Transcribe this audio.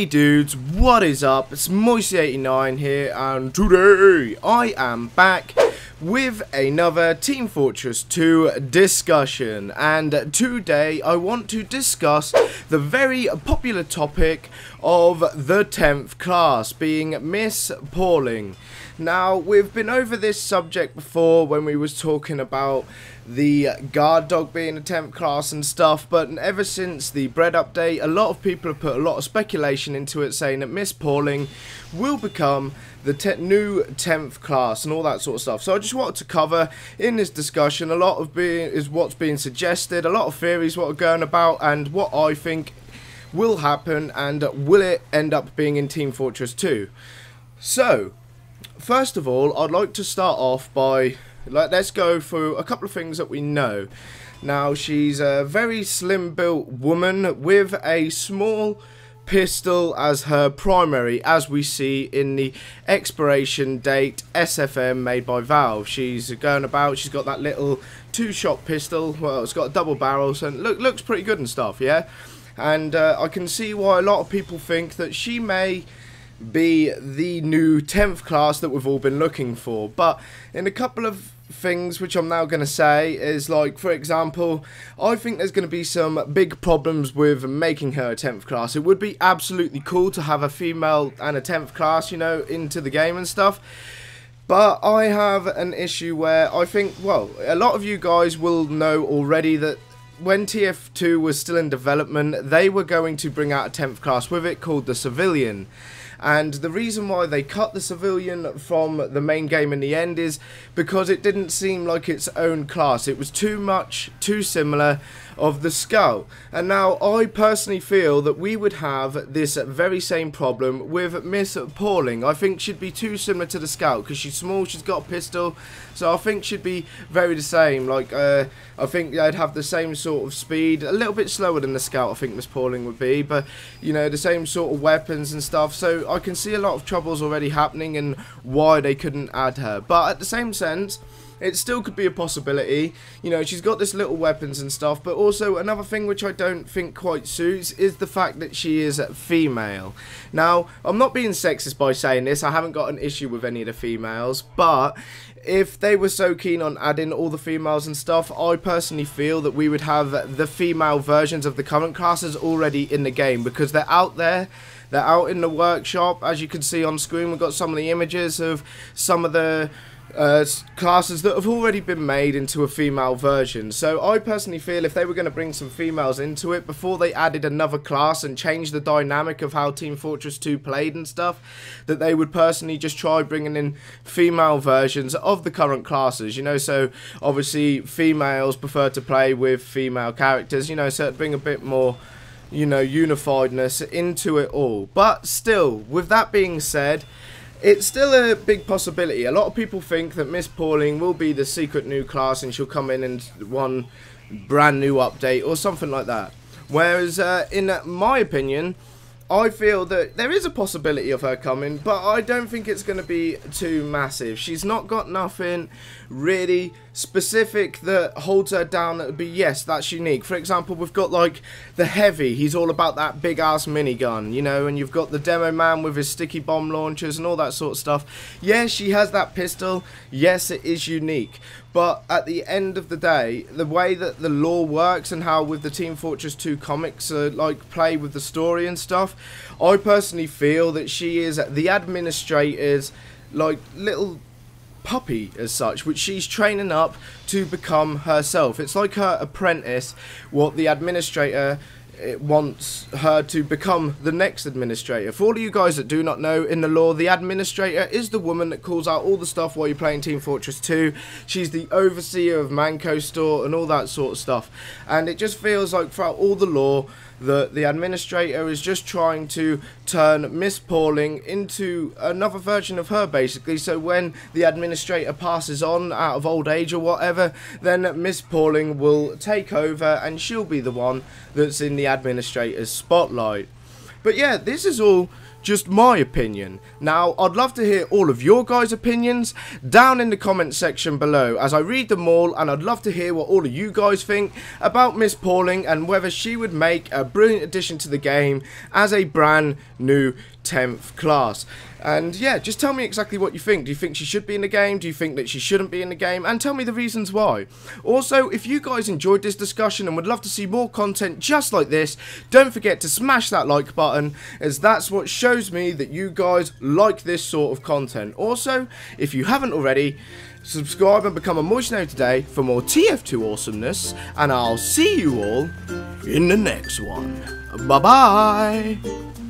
Hey dudes, what is up? It's Moysernarys here, and today I am back with another Team Fortress 2 discussion. And today I want to discuss the very popular topic of the 10th class, being Miss Pauling. Now, we've been over this subject before when we was talking about the guard dog being a 10th class and stuff, but ever since the bread update, a lot of people have put a lot of speculation into it, saying that Miss Pauling will become the new 10th class and all that sort of stuff. So I just wanted to cover in this discussion a lot of what's being suggested, a lot of theories what are going about, and what I think will happen, and will it end up being in Team Fortress 2. So first of all, I'd like to start off by, let's go through a couple of things that we know. Now, she's a very slim built woman with a small pistol as her primary, as we see in the expiration date SFM made by Valve. She's going about, she's got that little two-shot pistol. Well, it's got a double barrel, so looks pretty good and stuff, yeah? And I can see why a lot of people think that she may be the new 10th class that we've all been looking for. But in a couple of things which I'm now going to say is, like, for example, I think there's going to be some big problems with making her a 10th class. It would be absolutely cool to have a female and a 10th class, you know, into the game and stuff. But I have an issue where I think, well, a lot of you guys will know already that when TF2 was still in development, they were going to bring out a 10th class with it called the Civilian. And the reason why they cut the Civilian from the main game in the end is because it didn't seem like its own class. It was too similar of the Scout. And now I personally feel that we would have this very same problem with Miss Pauling. I think she'd be too similar to the Scout because she's small, she's got a pistol, so I think she'd be very the same. Like, I think they'd have the same sort of speed, a little bit slower than the Scout, I think Miss Pauling would be, but, you know, the same sort of weapons and stuff. So I can see a lot of troubles already happening and why they couldn't add her. But at the same sense, it still could be a possibility. You know, she's got this little weapons and stuff, but also another thing which I don't think quite suits is the fact that she is female. Now, I'm not being sexist by saying this, I haven't got an issue with any of the females, but if they were so keen on adding all the females and stuff, I personally feel that we would have the female versions of the current classes already in the game, because they're out there. They're out in the workshop. As you can see on screen, we've got some of the images of some of the classes that have already been made into a female version. So I personally feel if they were going to bring some females into it before they added another class and changed the dynamic of how Team Fortress 2 played and stuff, that they would personally just try bringing in female versions of the current classes, you know. So obviously females prefer to play with female characters, you know, so it'd bring a bit more, you know, unifiedness into it all. But still, with that being said, it's still a big possibility. A lot of people think that Miss Pauling will be the secret new class and she'll come in one brand new update or something like that. Whereas, in my opinion, I feel that there is a possibility of her coming, but I don't think it's going to be too massive. She's not got nothing really specific that holds her down that would be, yes, that's unique. For example, we've got like the Heavy, he's all about that big ass minigun, you know, and you've got the Demo Man with his sticky bomb launchers and all that sort of stuff. Yes, she has that pistol, yes, it is unique, but at the end of the day, the way that the lore works and how with the Team Fortress 2 comics like play with the story and stuff, I personally feel that she is the administrator's like little puppy as such, which she's training up to become herself. It's like her apprentice, what the administrator wants her to become the next administrator. For all of you guys that do not know, in the lore, the administrator is the woman that calls out all the stuff while you're playing Team Fortress 2. She's the overseer of Manco Store and all that sort of stuff. And it just feels like throughout all the lore that the administrator is just trying to turn Miss Pauling into another version of her, basically. So when the administrator passes on out of old age or whatever, then Miss Pauling will take over and she'll be the one that's in the administrator's spotlight. But yeah, this is all just my opinion. Now, I'd love to hear all of your guys' opinions down in the comment section below, as I read them all, and I'd love to hear what all of you guys think about Miss Pauling and whether she would make a brilliant addition to the game as a brand new 10th class. And yeah, just tell me exactly what you think. Do you think she should be in the game? Do you think that she shouldn't be in the game? And tell me the reasons why. Also, if you guys enjoyed this discussion and would love to see more content just like this, don't forget to smash that like button, as that's what shows me that you guys like this sort of content. Also, if you haven't already, subscribe and become a Moysernary today for more TF2 awesomeness, and I'll see you all in the next one. Bye bye.